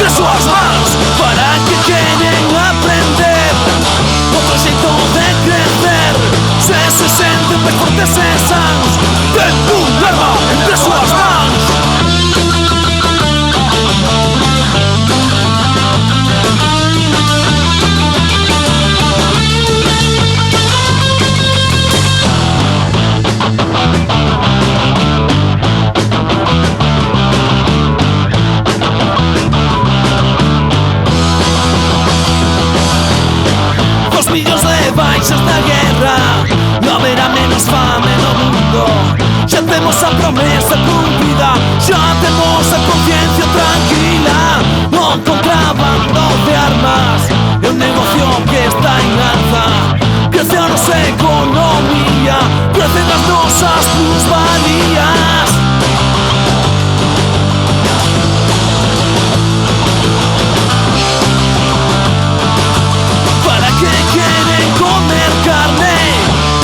entre súas mans. Para que queren aprender outro xeito de crecer, se senten máis fortes e sans, ten un arma entre súas mans. Millos de baixas da guerra, non haberá menos fame no mundo. Xa temos a promesa cumprida, xa temos a conciencia tranquila. O contrabando de armas é un negocio que está en alza. Crece a nosa economía, crecen as nosas plusvalías. Comer carne,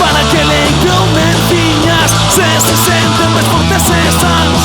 para que le comen ciñas, se senten máis fortes e sans.